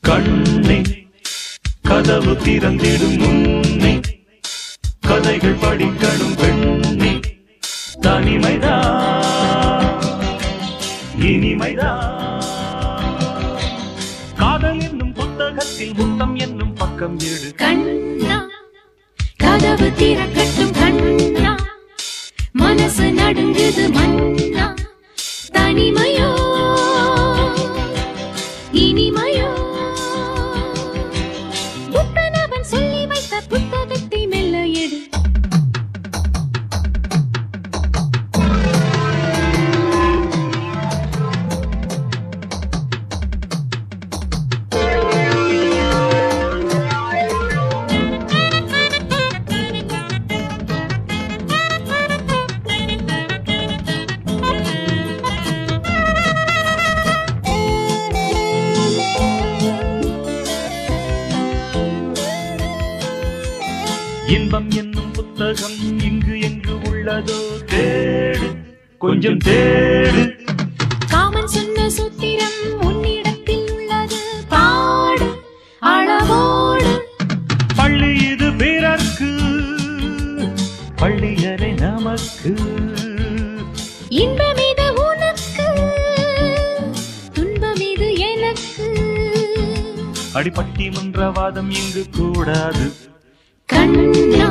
கண்ணே கதவு திறந்திடும் முன்னே கதைகள் படிக்கணும் பெண்ணே தனிமைதான் இனிமைதான் காதல் என்னும் புத்தகத்தில் முத்தம் என்னும் பக்கம் எடு கண்ணா கதவு திறக்கட்டும் கண்ணா மனசு நடுங்குது மன்னா தனிமையோ இனிமையோ புத்தனவன் சொல்லி வைத்த புத்தகத்தை மெல்ல எடு இன்பம் என்னும் புத்தகம் இங்கு எங்கு உள்ளதோ தேடு கொஞ்சம் தேடு காமன் சொன்ன சூத்திரம் உன்னிடத்தில் உள்ளது பாடு அளவோடு பள்ளி இது பிறர்க்கு பள்ளியறை நமக்கு இன்பம் இது உனக்கு துன்பம் இது எனக்கு அடிப்பட்டி மன்றவாதம் இங்கு கூடாது கண்ணா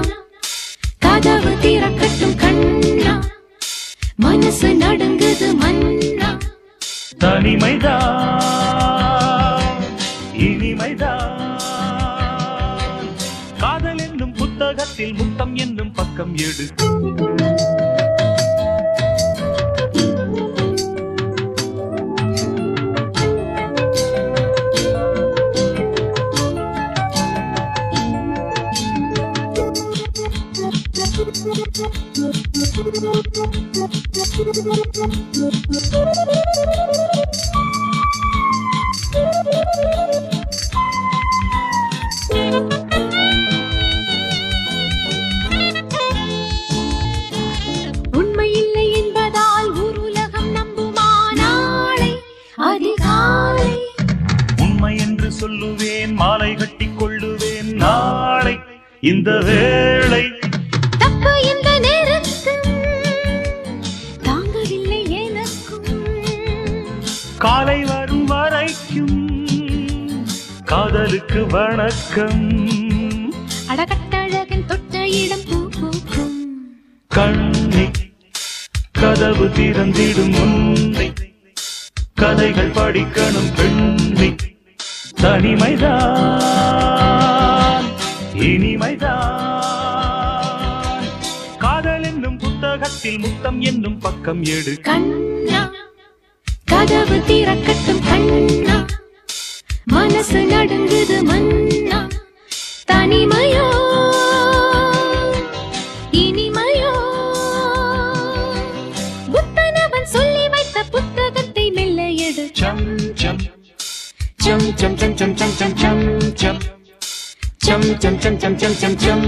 கதவு திறக்கட்டும் கண்ணா மனசு நடுங்குது மன்னா தனிமைதான் இனிமைதான் காதல் என்னும் புத்தகத்தில் முத்தம் என்னும் பக்கம் எடு உண்மை இல்லை என்பதால் உலகம் நம்புமா நாளை அதிகாலை உண்மை என்று சொல்லுவேன் மாலை கட்டி கொள்ளுவேன் நாளை இந்த வேளை தப்பு இந்த நேரத்தில் தாங்கவில்லை எனக்கும் காலை வரும் வரைக்கும் காதலுக்கு வணக்கம் அடகட்டழகன் தொட்ட இடம் பூ பூக்கும் கண்ணே கதவு திறந்திடும் முன்னை கதைகள் படிக்கணும் பெண்ணை தனிமைதான் இனிமைதான் காதல் என்னும் புத்தகத்தில் முத்தம் என்னும் பக்கம் எடு கண்ணா கதவு திறக்கட்டும் கண்ணா மனசு நடுங்குது மன்னா தனிமையோ இனிமையோ புத்தனவன் சொல்லி வைத்த புத்தகத்தை மெல்ல எடு சம் சம் சம் சம் சம் சம் சம் சம் சம் சம் சம் சம் சம் சம் சம் சம்